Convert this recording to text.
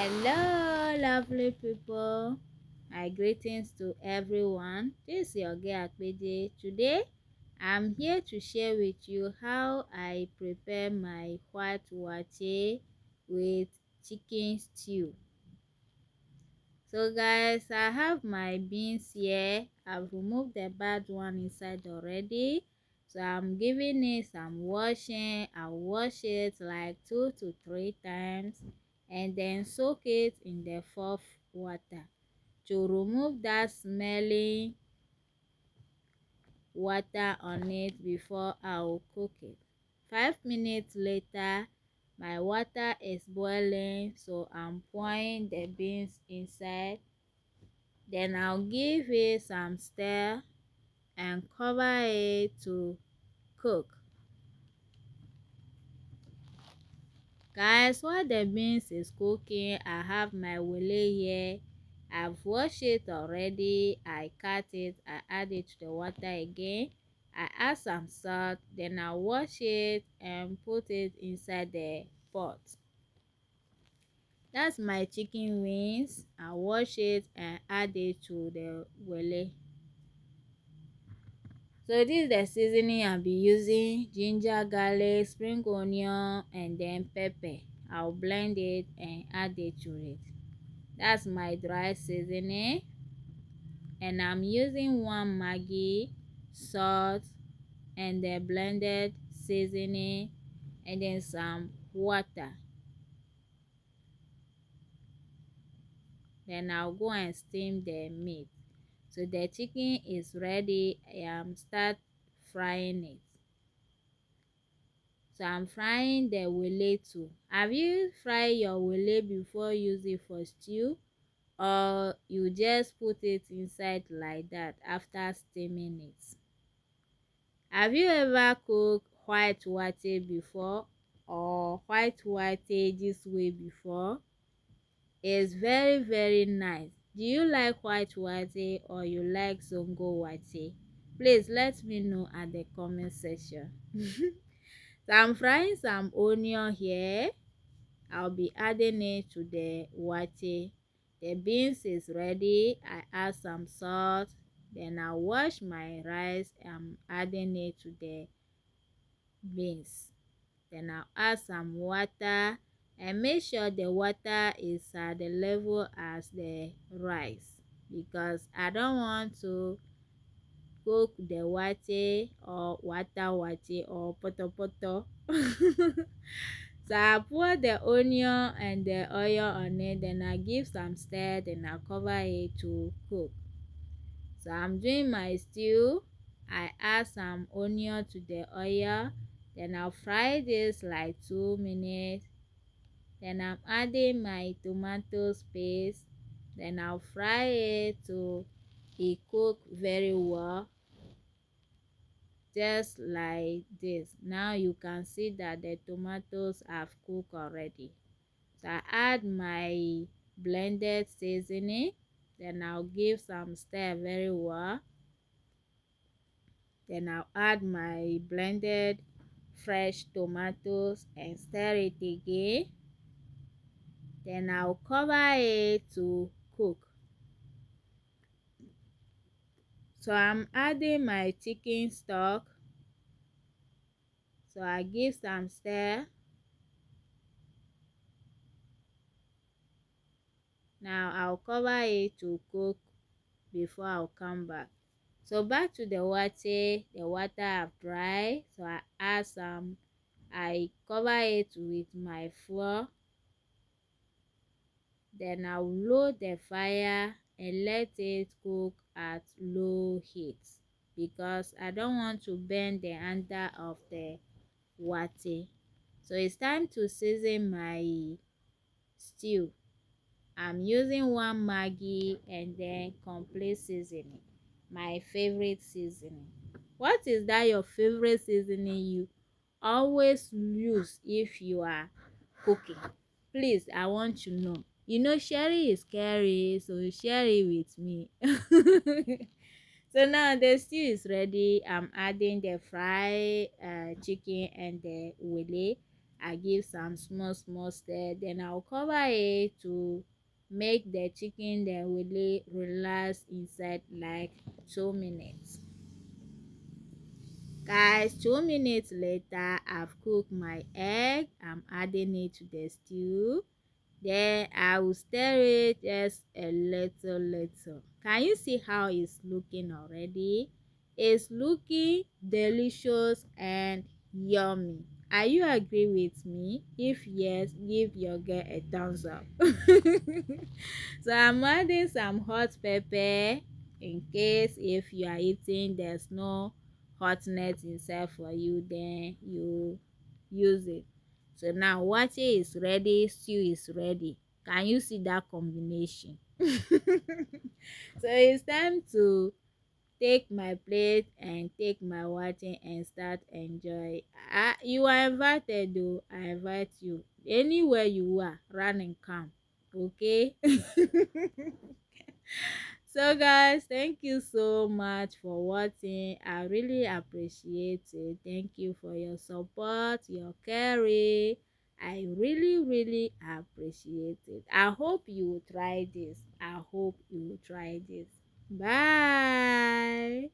Hello, lovely people. My greetings to everyone. This is your girl Akpede. Today, I'm here to share with you how I prepare my white waakye with chicken stew. So guys, I have my beans here. I've removed the bad one inside already. So I'm giving it some washing. I'll wash it like 2 to 3 times and then soak it in the fourth water to remove that smelling water on it before I'll cook it. 5 minutes later, my water is boiling, so I'm pouring the beans inside. Then I'll give it some stir and cover it to cook. Guys, while the beans is cooking, I have my wele here. I've washed it already. I cut it, I add it to the water again. I add some salt, then I wash it and put it inside the pot. That's my chicken wings. I wash it and add it to the wele. So this is the seasoning I'll be using: ginger, garlic, spring onion, and then pepper. I'll blend it and add it to it. That's my dry seasoning, and I'm using 1 Maggi, salt, and the blended seasoning, and then some water. Then I'll go and steam the meat. So the chicken is ready. Start frying it. So I'm frying the wele too. Have you fried your wele before use it for stew, or you just put it inside like that after steaming it? Have you ever cooked white waakye before, or white waakye this way before? It's very nice. Do you like white waakye or you like zongo waakye? Please let me know at the comment section. So I'm frying some onion here. I'll be adding it to the waakye. The beans is ready. I add some salt. Then I wash my rice. I'm adding it to the beans. Then I'll add some water and make sure the water is at the level as the rice, because I don't want to cook the waakye or waakye or poto. So I pour the onion and the oil on it, then I give some stir, then I cover it to cook. So I'm doing my stew. I add some onion to the oil, then I'll fry this like 2 minutes. Then I'm adding my tomato paste, then I'll fry it to it cook very well, just like this. Now you can see that the tomatoes have cooked already. So I add my blended seasoning, then I'll give some stir very well. Then I'll add my blended fresh tomatoes and stir it again. Then I'll cover it to cook. So I'm adding my chicken stock. So I give some stir. Now I'll cover it to cook before I'll come back. So back to the waakye. The water have dried, so I cover it with my flour. Then I'll load the fire and let it cook at low heat, because I don't want to burn the under of the waakye. So it's time to season my stew. I'm using 1 Maggi and then complete seasoning, my favorite seasoning. What is that your favorite seasoning you always use if you are cooking? Please, I want to know. You know, sharing is scary, so share it with me. So now the stew is ready. I'm adding the fried chicken and the wele. I give some small small stir, then I'll cover it to make the chicken then really relax inside like 2 minutes. Guys, 2 minutes later, I've cooked my egg. I'm adding it to the stew. Then I will stir it just a little. Can you see how it's looking already? It's looking delicious and yummy. Are you agree with me? If yes, give your girl a thumbs up. So I'm adding some hot pepper in case if you are eating there's no hotness inside for you, then you use it. So now waakye is ready, stew is ready. Can you see that combination? So it's time to take my plate and take my waakye and start enjoy. You are invited though. I invite you. Anywhere you are, run and come. Okay? So guys, thank you so much for watching. I really appreciate it. Thank you for your support, your caring. I really appreciate it. I hope you will try this. I hope you will try this. Bye.